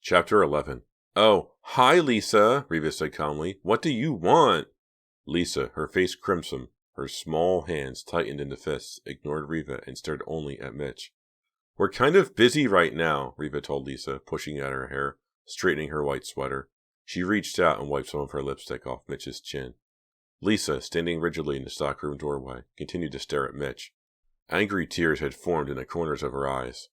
Chapter 11. Oh, hi, Lisa, Riva said calmly. What do you want? Lisa, her face crimson, her small hands tightened into fists, ignored Riva and stared only at Mitch. We're kind of busy right now, Riva told Lisa, pushing at her hair, straightening her white sweater. She reached out and wiped some of her lipstick off Mitch's chin. Lisa, standing rigidly in the stockroom doorway, continued to stare at Mitch. Angry tears had formed in the corners of her eyes.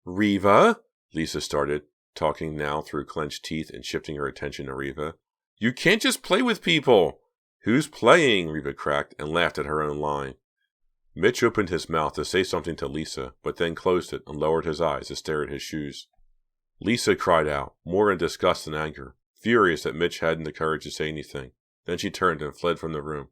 Riva? Lisa started, talking now through clenched teeth and shifting her attention to Riva. You can't just play with people! Who's playing? Riva cracked and laughed at her own line. Mitch opened his mouth to say something to Lisa, but then closed it and lowered his eyes to stare at his shoes. Lisa cried out, more in disgust than anger, furious that Mitch hadn't the courage to say anything. Then she turned and fled from the room.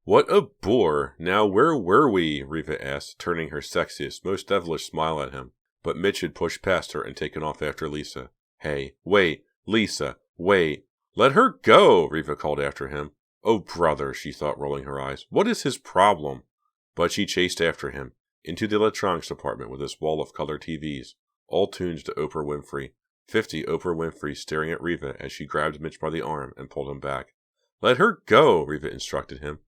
What a bore! Now where were we? Riva asked, turning her sexiest, most devilish smile at him. But Mitch had pushed past her and taken off after Lisa. Hey, wait, Lisa, wait. Let her go, Riva called after him. Oh, brother, she thought, rolling her eyes. What is his problem? But she chased after him, into the electronics department with its wall of color TVs, all tuned to Oprah Winfrey. 50 Oprah Winfrey staring at Riva as she grabbed Mitch by the arm and pulled him back. Let her go, Riva instructed him.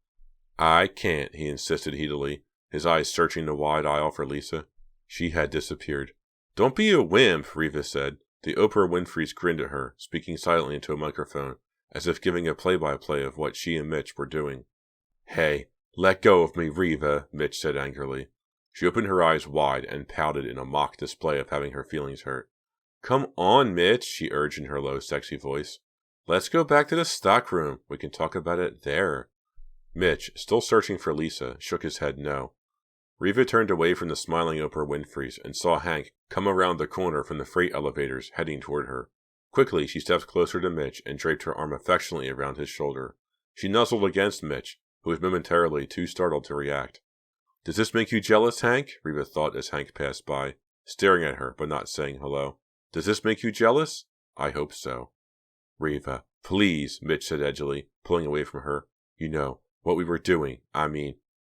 I can't, he insisted heatedly, his eyes searching the wide aisle for Lisa. She had disappeared. Don't be a wimp, Riva said. The Oprah Winfreys grinned at her, speaking silently into a microphone, as if giving a play-by-play of what she and Mitch were doing. Hey, let go of me, Riva, Mitch said angrily. She opened her eyes wide and pouted in a mock display of having her feelings hurt. Come on, Mitch, she urged in her low, sexy voice. Let's go back to the stockroom. We can talk about it there. Mitch, still searching for Lisa, shook his head no. Riva turned away from the smiling Oprah Winfreys and saw Hank come around the corner from the freight elevators, heading toward her. Quickly, she stepped closer to Mitch and draped her arm affectionately around his shoulder. She nuzzled against Mitch, who was momentarily too startled to react. Does this make you jealous, Hank? Riva thought as Hank passed by, staring at her but not saying hello. Does this make you jealous? I hope so. Riva, please, Mitch said edgily, pulling away from her. You know, what we were doing,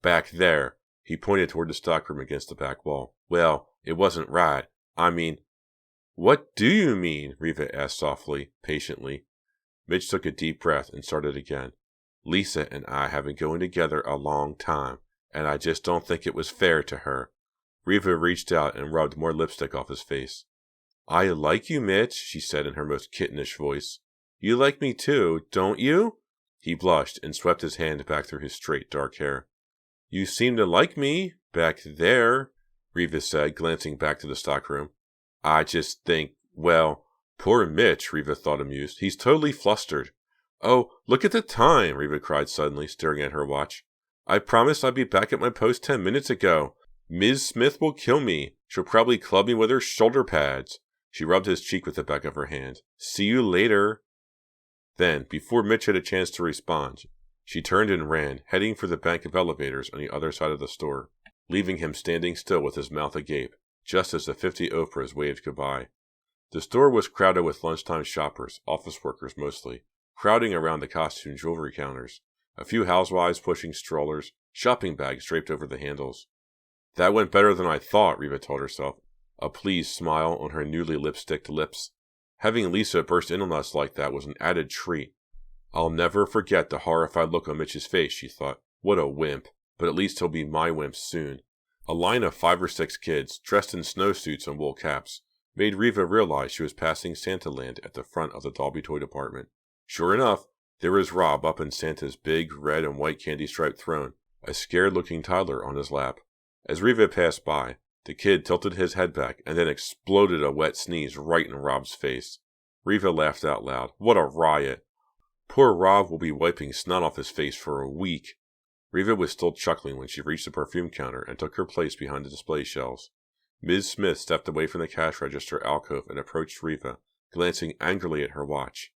back there. He pointed toward the stockroom against the back wall. Well, it wasn't right. What do you mean? Riva asked softly, patiently. Mitch took a deep breath and started again. Lisa and I have been going together a long time, and I just don't think it was fair to her. Riva reached out and rubbed more lipstick off his face. I like you, Mitch, she said in her most kittenish voice. You like me too, don't you? He blushed and swept his hand back through his straight, dark hair. You seem to like me, back there, Riva said, glancing back to the stockroom. I just think, well, poor Mitch, Riva thought amused. He's totally flustered. Oh, look at the time, Riva cried suddenly, staring at her watch. I promised I'd be back at my post 10 minutes ago. Ms. Smith will kill me. She'll probably club me with her shoulder pads. She rubbed his cheek with the back of her hand. See you later. Then, before Mitch had a chance to respond, she turned and ran, heading for the bank of elevators on the other side of the store, leaving him standing still with his mouth agape, just as the 50 Oprahs waved goodbye. The store was crowded with lunchtime shoppers, office workers mostly, crowding around the costume jewelry counters, a few housewives pushing strollers, shopping bags draped over the handles. That went better than I thought, Riva told herself, a pleased smile on her newly lipsticked lips. Having Lisa burst in on us like that was an added treat. I'll never forget the horrified look on Mitch's face, she thought. What a wimp, but at least he'll be my wimp soon. A line of 5 or 6 kids, dressed in snowsuits and wool caps, made Riva realize she was passing Santa Land at the front of the Dolby toy department. Sure enough, there was Rob up in Santa's big red and white candy-striped throne, a scared-looking toddler on his lap. As Riva passed by, the kid tilted his head back and then exploded a wet sneeze right in Rob's face. Riva laughed out loud. What a riot! Poor Rob will be wiping snot off his face for a week. Riva was still chuckling when she reached the perfume counter and took her place behind the display shelves. Ms. Smith stepped away from the cash register alcove and approached Riva, glancing angrily at her watch.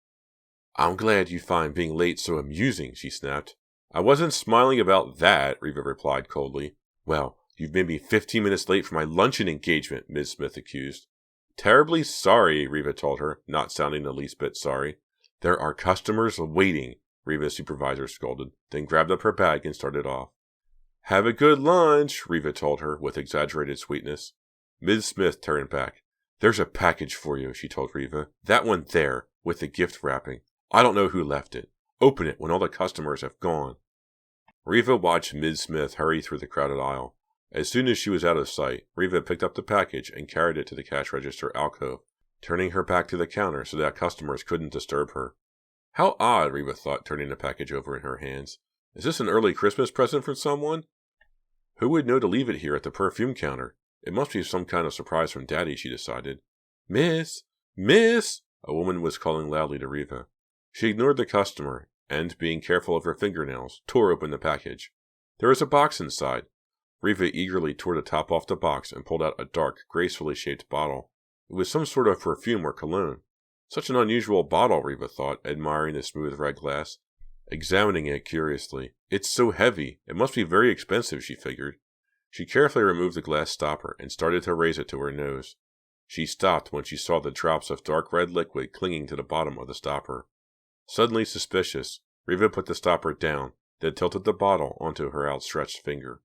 I'm glad you find being late so amusing, she snapped. I wasn't smiling about that, Riva replied coldly. Well, you've made me 15 minutes late for my luncheon engagement, Ms. Smith accused. Terribly sorry, Riva told her, not sounding the least bit sorry. There are customers waiting, Riva's supervisor scolded, then grabbed up her bag and started off. Have a good lunch, Riva told her with exaggerated sweetness. Ms. Smith turned back. There's a package for you, she told Riva. That one there, with the gift wrapping. I don't know who left it. Open it when all the customers have gone. Riva watched Ms. Smith hurry through the crowded aisle. As soon as she was out of sight, Riva picked up the package and carried it to the cash register alcove, turning her back to the counter so that customers couldn't disturb her. How odd, Riva thought, turning the package over in her hands. Is this an early Christmas present from someone? Who would know to leave it here at the perfume counter? It must be some kind of surprise from Daddy, she decided. Miss! Miss! A woman was calling loudly to Riva. She ignored the customer, and, being careful of her fingernails, tore open the package. There was a box inside. Riva eagerly tore the top off the box and pulled out a dark, gracefully shaped bottle. It was some sort of perfume or cologne. Such an unusual bottle, Riva thought, admiring the smooth red glass. Examining it curiously. It's so heavy. It must be very expensive, she figured. She carefully removed the glass stopper and started to raise it to her nose. She stopped when she saw the drops of dark red liquid clinging to the bottom of the stopper. Suddenly suspicious, Riva put the stopper down, then tilted the bottle onto her outstretched finger.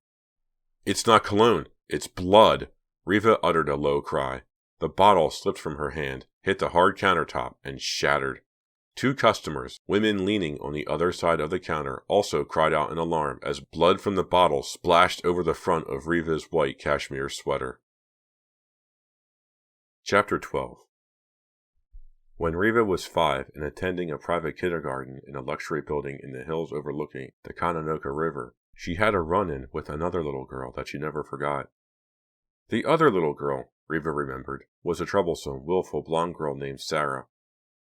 It's not cologne. It's blood. Riva uttered a low cry. The bottle slipped from her hand, hit the hard countertop, and shattered. Two customers, women leaning on the other side of the counter, also cried out in alarm as blood from the bottle splashed over the front of Riva's white cashmere sweater. Chapter 12. When Riva was 5 and attending a private kindergarten in a luxury building in the hills overlooking the Kananoka River, she had a run-in with another little girl that she never forgot. The other little girl, Riva remembered, was a troublesome, willful blonde girl named Sarah.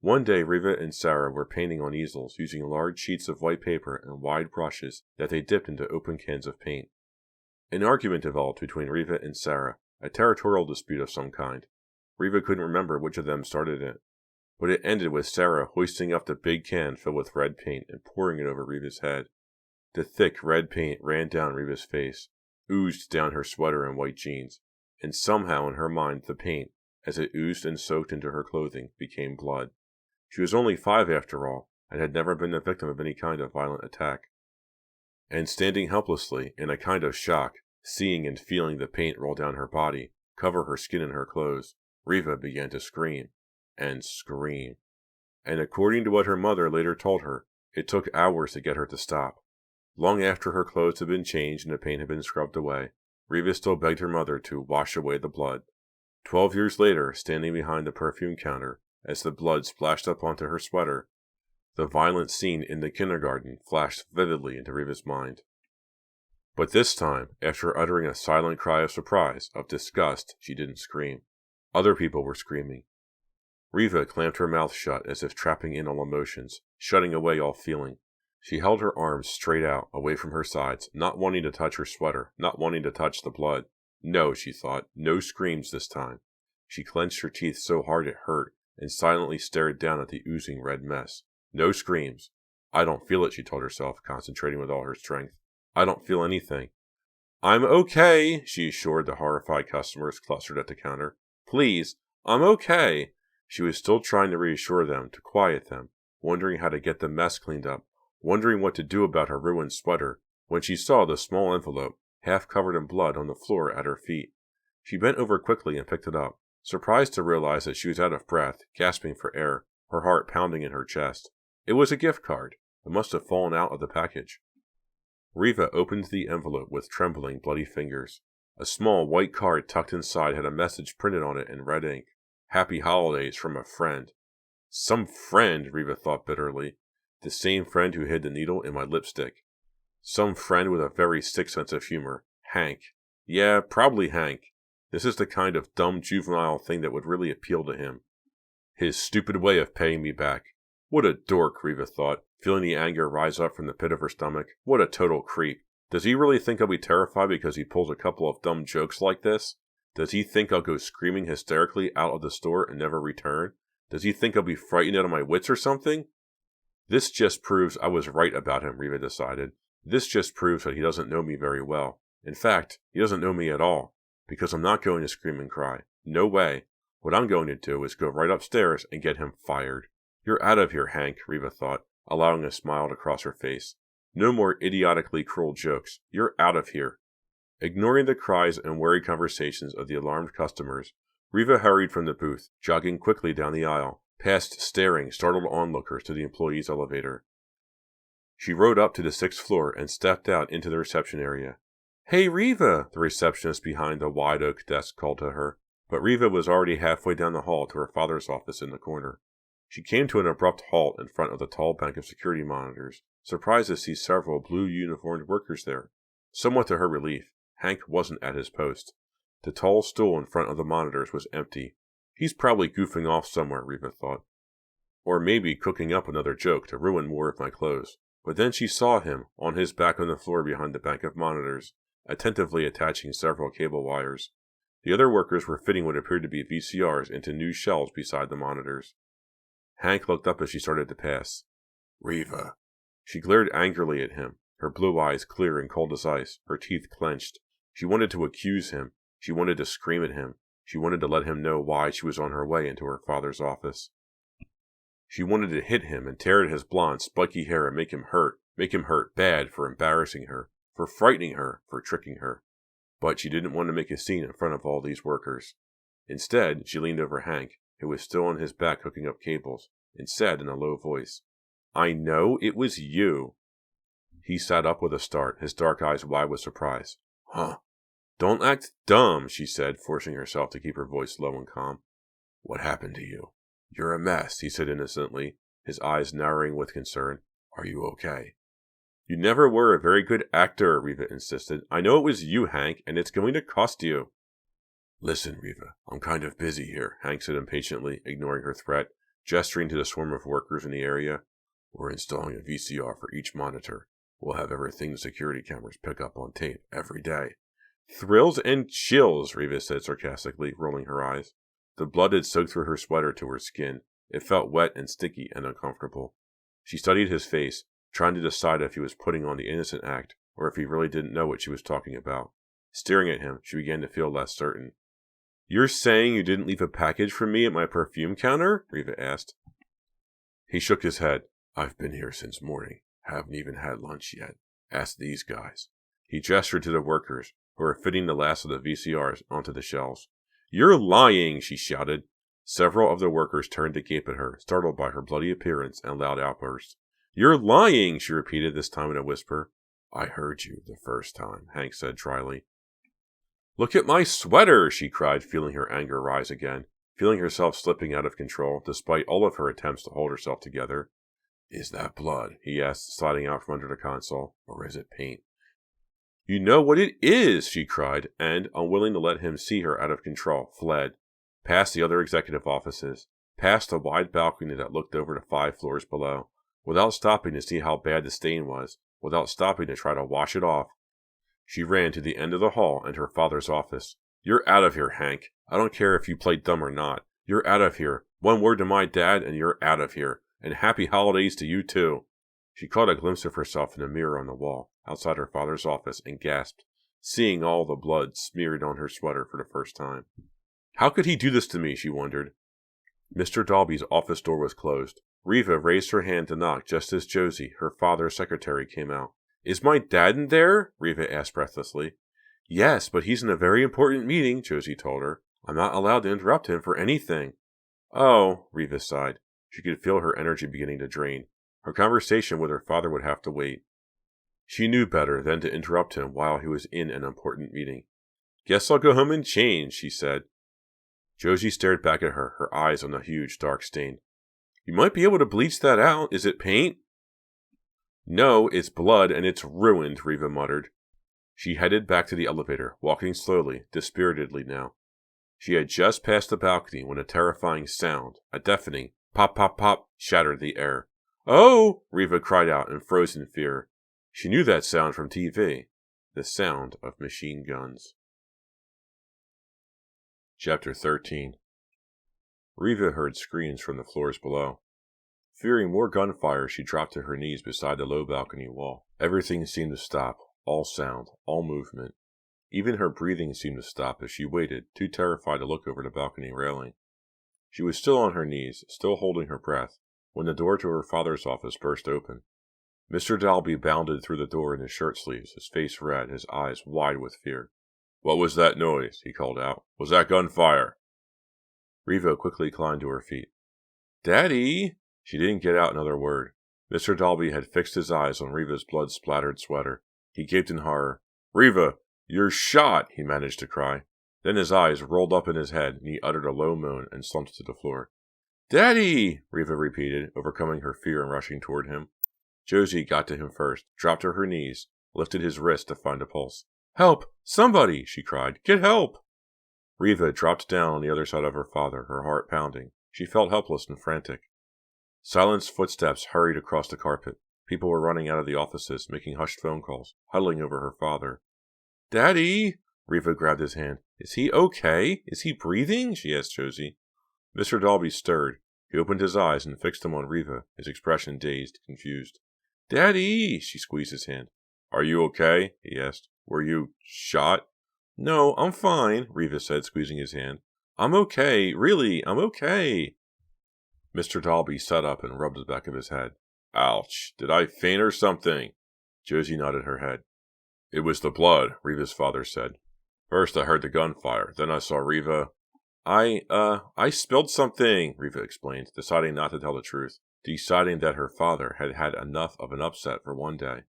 One day Riva and Sarah were painting on easels using large sheets of white paper and wide brushes that they dipped into open cans of paint. An argument developed between Riva and Sarah, a territorial dispute of some kind. Riva couldn't remember which of them started it, but it ended with Sarah hoisting up the big can filled with red paint and pouring it over Riva's head. The thick red paint ran down Riva's face, oozed down her sweater and white jeans, and somehow in her mind the paint, as it oozed and soaked into her clothing, became blood. She was only 5 after all, and had never been the victim of any kind of violent attack. And standing helplessly, in a kind of shock, seeing and feeling the paint roll down her body, cover her skin and her clothes, Riva began to scream, and scream. And according to what her mother later told her, it took hours to get her to stop. Long after her clothes had been changed and the paint had been scrubbed away, Riva still begged her mother to wash away the blood. 12 years later, standing behind the perfume counter, as the blood splashed up onto her sweater, the violent scene in the kindergarten flashed vividly into Riva's mind. But this time, after uttering a silent cry of surprise, of disgust, she didn't scream. Other people were screaming. Riva clamped her mouth shut as if trapping in all emotions, shutting away all feeling. She held her arms straight out, away from her sides, not wanting to touch her sweater, not wanting to touch the blood. No, she thought, no screams this time. She clenched her teeth so hard it hurt, and silently stared down at the oozing red mess. No screams. I don't feel it, she told herself, concentrating with all her strength. I don't feel anything. I'm okay, she assured the horrified customers clustered at the counter. Please, I'm okay. She was still trying to reassure them, to quiet them, wondering how to get the mess cleaned up, wondering what to do about her ruined sweater, when she saw the small envelope, half covered in blood, on the floor at her feet. She bent over quickly and picked it up, surprised to realize that she was out of breath, gasping for air, her heart pounding in her chest. It was a gift card. It must have fallen out of the package. Riva opened the envelope with trembling, bloody fingers. A small white card tucked inside had a message printed on it in red ink. Happy holidays from a friend. Some friend, Riva thought bitterly. The same friend who hid the needle in my lipstick. Some friend with a very sick sense of humor. Hank. Yeah, probably Hank. This is the kind of dumb juvenile thing that would really appeal to him. His stupid way of paying me back. What a dork, Riva thought, feeling the anger rise up from the pit of her stomach. What a total creep. Does he really think I'll be terrified because he pulls a couple of dumb jokes like this? Does he think I'll go screaming hysterically out of the store and never return? Does he think I'll be frightened out of my wits or something? This just proves I was right about him, Riva decided. This just proves that he doesn't know me very well. In fact, he doesn't know me at all, because I'm not going to scream and cry. No way. What I'm going to do is go right upstairs and get him fired. You're out of here, Hank, Riva thought, allowing a smile to cross her face. No more idiotically cruel jokes. You're out of here. Ignoring the cries and worried conversations of the alarmed customers, Riva hurried from the booth, jogging quickly down the aisle, past staring, startled onlookers to the employees' elevator. She rode up to the 6th floor and stepped out into the reception area. "Hey, Riva!" the receptionist behind the wide oak desk called to her, but Riva was already halfway down the hall to her father's office in the corner. She came to an abrupt halt in front of the tall bank of security monitors, surprised to see several blue-uniformed workers there. Somewhat to her relief, Hank wasn't at his post. The tall stool in front of the monitors was empty. He's probably goofing off somewhere, Riva thought. Or maybe cooking up another joke to ruin more of my clothes. But then she saw him, on his back on the floor behind the bank of monitors, attentively attaching several cable wires. The other workers were fitting what appeared to be VCRs into new shelves beside the monitors. Hank looked up as she started to pass. "Riva." She glared angrily at him, her blue eyes clear and cold as ice, her teeth clenched. She wanted to accuse him. She wanted to scream at him. She wanted to let him know why she was on her way into her father's office. She wanted to hit him and tear at his blonde, spiky hair and make him hurt bad for embarrassing her, for frightening her, for tricking her. But she didn't want to make a scene in front of all these workers. Instead, she leaned over Hank, who was still on his back hooking up cables, and said in a low voice, "I know it was you." He sat up with a start, his dark eyes wide with surprise. "Huh? Don't act dumb," she said, forcing herself to keep her voice low and calm. "What happened to you?" "You're a mess," he said innocently, his eyes narrowing with concern. "Are you okay?" "You never were a very good actor," Riva insisted. "I know it was you, Hank, and it's going to cost you." "Listen, Riva, I'm kind of busy here," Hank said impatiently, ignoring her threat, gesturing to the swarm of workers in the area. "We're installing a VCR for each monitor. We'll have everything the security cameras pick up on tape every day." "Thrills and chills," Riva said sarcastically, rolling her eyes. The blood had soaked through her sweater to her skin. It felt wet and sticky and uncomfortable. She studied his face, trying to decide if he was putting on the innocent act or if he really didn't know what she was talking about. Staring at him, she began to feel less certain. "You're saying you didn't leave a package for me at my perfume counter?" Riva asked. He shook his head. "I've been here since morning. Haven't even had lunch yet. Ask these guys." He gestured to the workers, who were fitting the last of the VCRs onto the shelves. "You're lying," she shouted. Several of the workers turned to gape at her, startled by her bloody appearance and loud outburst. "You're lying," she repeated, this time in a whisper. "I heard you the first time," Hank said dryly. "Look at my sweater," she cried, feeling her anger rise again, feeling herself slipping out of control, despite all of her attempts to hold herself together. "Is that blood?" he asked, sliding out from under the console. "Or is it paint?" "You know what it is," she cried, and, unwilling to let him see her out of control, fled, past the other executive offices, past a wide balcony that looked over to 5 floors below, without stopping to see how bad the stain was, without stopping to try to wash it off. She ran to the end of the hall and her father's office. "You're out of here, Hank. I don't care if you play dumb or not. You're out of here. One word to my dad and you're out of here. And happy holidays to you too." She caught a glimpse of herself in a mirror on the wall, outside her father's office, and gasped, seeing all the blood smeared on her sweater for the first time. How could he do this to me, she wondered. Mr. Dalby's office door was closed. Riva raised her hand to knock just as Josie, her father's secretary, came out. "Is my dad in there?" Riva asked breathlessly. "Yes, but he's in a very important meeting," Josie told her. "I'm not allowed to interrupt him for anything." "Oh," Riva sighed. She could feel her energy beginning to drain. Her conversation with her father would have to wait. She knew better than to interrupt him while he was in an important meeting. "Guess I'll go home and change," she said. Josie stared back at her, her eyes on the huge dark stain. "You might be able to bleach that out. Is it paint?" "No, it's blood and it's ruined," Riva muttered. She headed back to the elevator, walking slowly, dispiritedly now. She had just passed the balcony when a terrifying sound, a deafening pop, pop, pop, shattered the air. "Oh!" Riva cried out in frozen fear. She knew that sound from TV. The sound of machine guns. Chapter 13. Riva heard screams from the floors below. Fearing more gunfire, she dropped to her knees beside the low balcony wall. Everything seemed to stop, all sound, all movement. Even her breathing seemed to stop as she waited, too terrified to look over the balcony railing. She was still on her knees, still holding her breath, when the door to her father's office burst open. Mr. Dalby bounded through the door in his shirt sleeves, his face red, his eyes wide with fear. "What was that noise?" he called out. "Was that gunfire?" Riva quickly climbed to her feet. Daddy! She didn't get out another word. Mr. Dalby had fixed his eyes on Riva's blood-splattered sweater. He gaped in horror. Riva, you're shot, he managed to cry. Then his eyes rolled up in his head, and he uttered a low moan and slumped to the floor. Daddy! Riva repeated, overcoming her fear and rushing toward him. Josie got to him first, dropped to her knees, lifted his wrist to find a pulse. Help! Somebody! She cried. Get help! Riva dropped down on the other side of her father, her heart pounding. She felt helpless and frantic. Silenced footsteps hurried across the carpet. People were running out of the offices, making hushed phone calls, huddling over her father. Daddy! Riva grabbed his hand. Is he okay? Is he breathing? She asked Josie. Mr. Dalby stirred. He opened his eyes and fixed them on Riva, his expression dazed, confused. Daddy! She squeezed his hand. Are you okay? He asked. Were you shot? No, I'm fine, Riva said, squeezing his hand. I'm okay. Really, I'm okay. Mr. Dalby sat up and rubbed the back of his head. Ouch. Did I faint or something? Josie nodded her head. It was the blood, Riva's father said. First I heard the gunfire. Then I saw Riva. I spilled something, Riva explained, deciding not to tell the truth, deciding that her father had had enough of an upset for one day.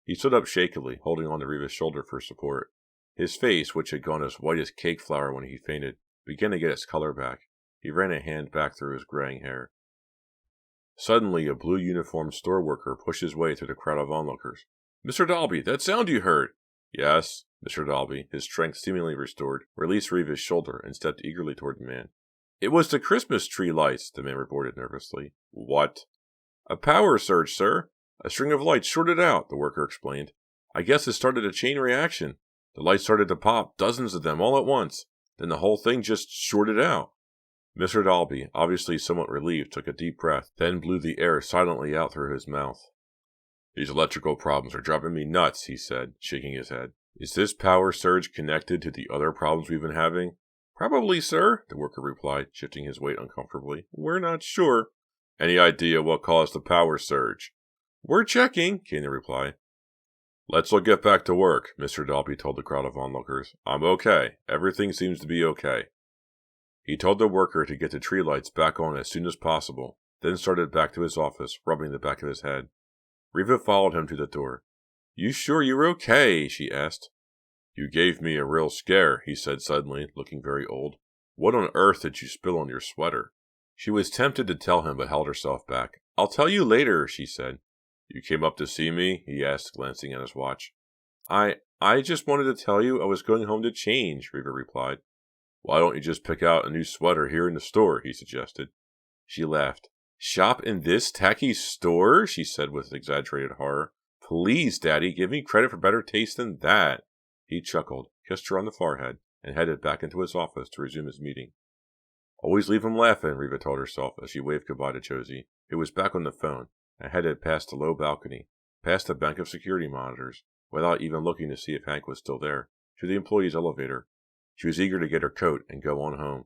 He stood up shakily, holding on to Riva's shoulder for support. His face, which had gone as white as cake flour when he fainted, began to get its color back. He ran a hand back through his graying hair. Suddenly, a blue-uniformed store worker pushed his way through the crowd of onlookers. Mr. Dalby, that sound you heard! Yes, Mr. Dalby, his strength seemingly restored, released Riva's shoulder and stepped eagerly toward the man. It was the Christmas tree lights, the man reported nervously. What? A power surge, sir. A string of lights shorted out, the worker explained. I guess it started a chain reaction. The lights started to pop, dozens of them all at once. Then the whole thing just shorted out. Mr. Dalby, obviously somewhat relieved, took a deep breath, then blew the air silently out through his mouth. These electrical problems are driving me nuts, he said, shaking his head. Is this power surge connected to the other problems we've been having? Probably, sir, the worker replied, shifting his weight uncomfortably. We're not sure. Any idea what caused the power surge? We're checking, came the reply. Let's all get back to work, Mr. Dalby told the crowd of onlookers. I'm okay. Everything seems to be okay. He told the worker to get the tree lights back on as soon as possible, then started back to his office, rubbing the back of his head. Riva followed him to the door. You sure you're okay? She asked. You gave me a real scare, he said suddenly, looking very old. What on earth did you spill on your sweater? She was tempted to tell him, but held herself back. I'll tell you later, she said. You came up to see me? He asked, glancing at his watch. I just wanted to tell you I was going home to change, Riva replied. Why don't you just pick out a new sweater here in the store, he suggested. She laughed. Shop in this tacky store? She said with exaggerated horror. Please, Daddy, give me credit for better taste than that. He chuckled, kissed her on the forehead, and headed back into his office to resume his meeting. Always leave him laughing, Riva told herself as she waved goodbye to Josie, who was back on the phone, and headed past the low balcony, past a bank of security monitors, without even looking to see if Hank was still there, to the employee's elevator. She was eager to get her coat and go on home.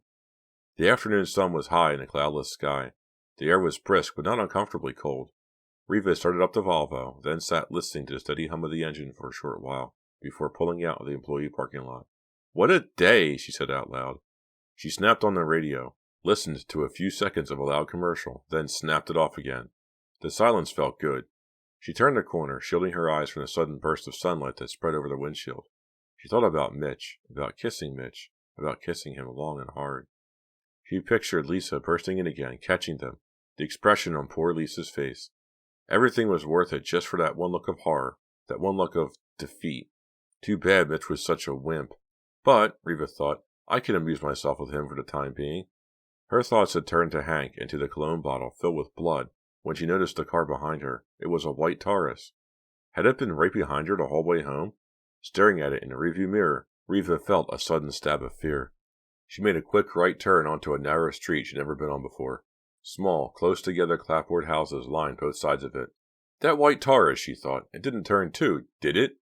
The afternoon sun was high in a cloudless sky. The air was brisk but not uncomfortably cold. Riva started up the Volvo, then sat listening to the steady hum of the engine for a short while, before pulling out of the employee parking lot. What a day, she said out loud. She snapped on the radio, listened to a few seconds of a loud commercial, then snapped it off again. The silence felt good. She turned the corner, shielding her eyes from the sudden burst of sunlight that spread over the windshield. She thought about Mitch, about kissing him long and hard. She pictured Lisa bursting in again, catching them, the expression on poor Lisa's face. Everything was worth it just for that one look of horror, that one look of defeat. Too bad Mitch was such a wimp. But, Riva thought, I can amuse myself with him for the time being. Her thoughts had turned to Hank and to the cologne bottle filled with blood when she noticed the car behind her. It was a white Taurus. Had it been right behind her the whole way home? Staring at it in the rearview mirror, Riva felt a sudden stab of fear. She made a quick right turn onto a narrow street she'd never been on before. Small, close-together clapboard houses lined both sides of it. That white Taurus, she thought. It didn't turn too, did it?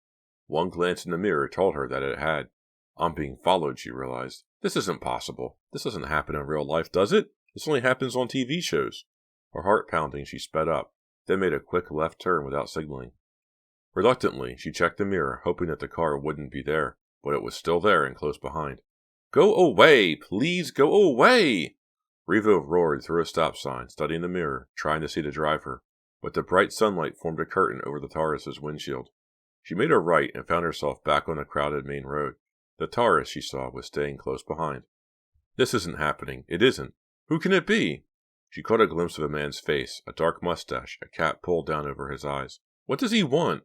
One glance in the mirror told her that it had. I'm being followed, she realized. This isn't possible. This doesn't happen in real life, does it? This only happens on TV shows. Her heart pounding, she sped up, then made a quick left turn without signaling. Reluctantly, she checked the mirror, hoping that the car wouldn't be there, but it was still there and close behind. Go away! Please go away! Riva roared through a stop sign, studying the mirror, trying to see the driver, but the bright sunlight formed a curtain over the Taurus's windshield. She made a right and found herself back on the crowded main road. The Taurus, she saw, was staying close behind. This isn't happening. It isn't. Who can it be? She caught a glimpse of a man's face, a dark mustache, a cap pulled down over his eyes. What does he want?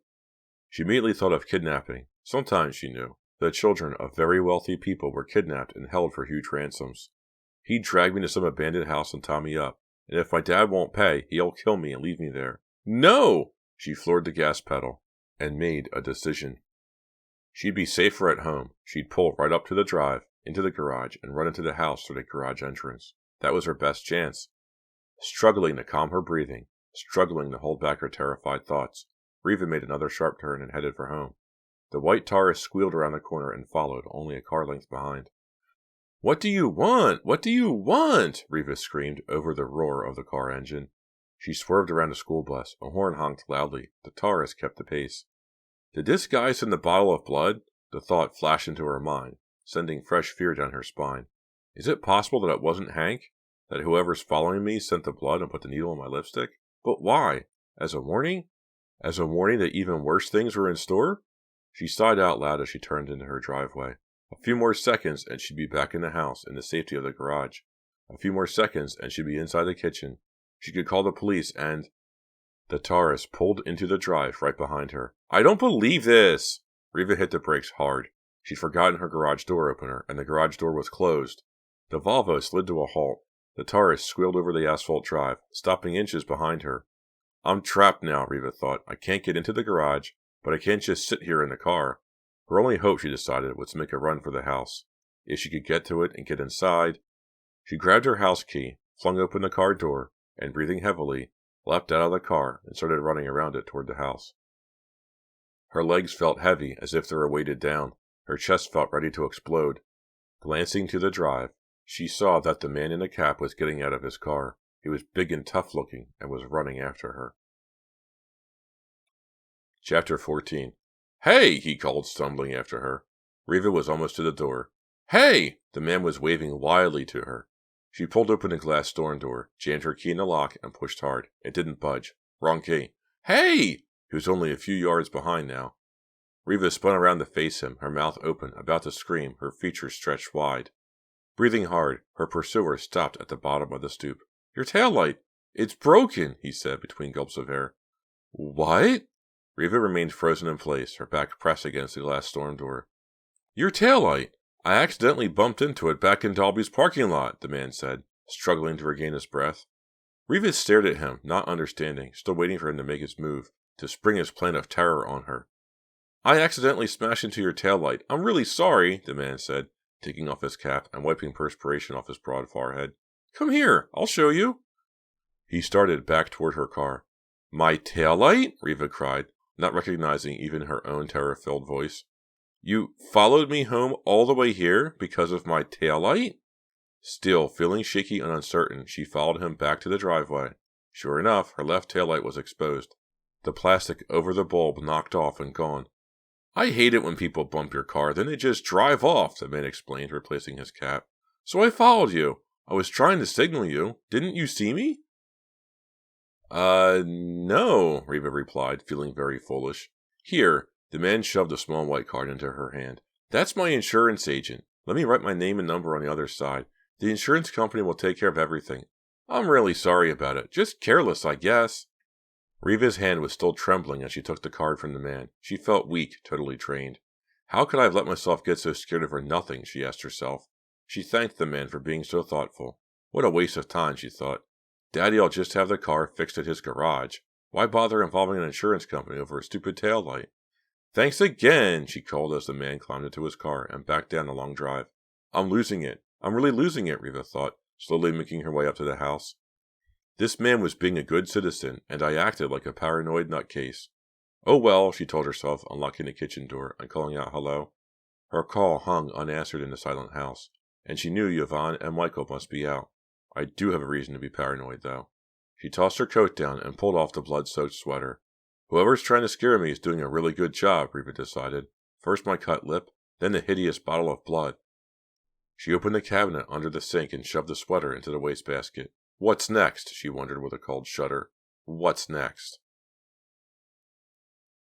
She immediately thought of kidnapping. Sometimes, she knew, the children of very wealthy people were kidnapped and held for huge ransoms. He'd drag me to some abandoned house and tie me up, and if my dad won't pay, he'll kill me and leave me there. No! She floored the gas pedal and made a decision. She'd be safer at home. She'd pull right up to the drive, into the garage, and run into the house through the garage entrance. That was her best chance. Struggling to calm her breathing, struggling to hold back her terrified thoughts, Riva made another sharp turn and headed for home. The white Taurus squealed around the corner and followed, only a car length behind. What do you want? What do you want? Riva screamed over the roar of the car engine. She swerved around a school bus. A horn honked loudly. The Taurus kept the pace. Did this guy send the bottle of blood? The thought flashed into her mind, sending fresh fear down her spine. Is it possible that it wasn't Hank? That whoever's following me sent the blood and put the needle in my lipstick? But why? As a warning? As a warning that even worse things were in store? She sighed out loud as she turned into her driveway. A few more seconds and she'd be back in the house, in the safety of the garage. A few more seconds and she'd be inside the kitchen. She could call the police and... The Taurus pulled into the drive right behind her. I don't believe this! Riva hit the brakes hard. She'd forgotten her garage door opener, and the garage door was closed. The Volvo slid to a halt. The Taurus squealed over the asphalt drive, stopping inches behind her. I'm trapped now, Riva thought. I can't get into the garage, but I can't just sit here in the car. Her only hope, she decided, was to make a run for the house. If she could get to it and get inside... She grabbed her house key, flung open the car door, and breathing heavily, leapt out of the car and started running around it toward the house. Her legs felt heavy, as if they were weighted down. Her chest felt ready to explode. Glancing to the drive, she saw that the man in the cap was getting out of his car. He was big and tough-looking and was running after her. Chapter 14. Hey! He called, stumbling after her. Riva was almost to the door. Hey! The man was waving wildly to her. She pulled open the glass storm door, jammed her key in the lock, and pushed hard. It didn't budge. Wrong key. Hey! He was only a few yards behind now. Riva spun around to face him, her mouth open, about to scream, her features stretched wide. Breathing hard, her pursuer stopped at the bottom of the stoop. Your taillight! It's broken, he said between gulps of air. What? Riva remained frozen in place, her back pressed against the glass storm door. Your taillight! I accidentally bumped into it back in Dalby's parking lot, the man said, struggling to regain his breath. Riva stared at him, not understanding, still waiting for him to make his move, to spring his plan of terror on her. I accidentally smashed into your taillight. I'm really sorry, the man said, taking off his cap and wiping perspiration off his broad forehead. Come here, I'll show you. He started back toward her car. My taillight? Riva cried, not recognizing even her own terror-filled voice. You followed me home all the way here because of my taillight? Still, feeling shaky and uncertain, she followed him back to the driveway. Sure enough, her left taillight was exposed. The plastic over the bulb knocked off and gone. I hate it when people bump your car, then they just drive off, the man explained, replacing his cap. So I followed you. I was trying to signal you. Didn't you see me? No, Riva replied, feeling very foolish. Here, the man shoved a small white card into her hand. That's my insurance agent. Let me write my name and number on the other side. The insurance company will take care of everything. I'm really sorry about it. Just careless, I guess. Riva's hand was still trembling as she took the card from the man. She felt weak, totally trained. How could I have let myself get so scared over nothing, she asked herself. She thanked the man for being so thoughtful. What a waste of time, she thought. Daddy'll just have the car fixed at his garage. Why bother involving an insurance company over a stupid taillight? Thanks again, she called as the man climbed into his car and backed down the long drive. I'm losing it. I'm really losing it, Riva thought, slowly making her way up to the house. This man was being a good citizen, and I acted like a paranoid nutcase. Oh well, she told herself, unlocking the kitchen door and calling out hello. Her call hung unanswered in the silent house, and she knew Yvonne and Michael must be out. I do have a reason to be paranoid, though. She tossed her coat down and pulled off the blood-soaked sweater. Whoever's trying to scare me is doing a really good job, Riva decided. First my cut lip, then the hideous bottle of blood. She opened the cabinet under the sink and shoved the sweater into the wastebasket. What's next? She wondered with a cold shudder. What's next?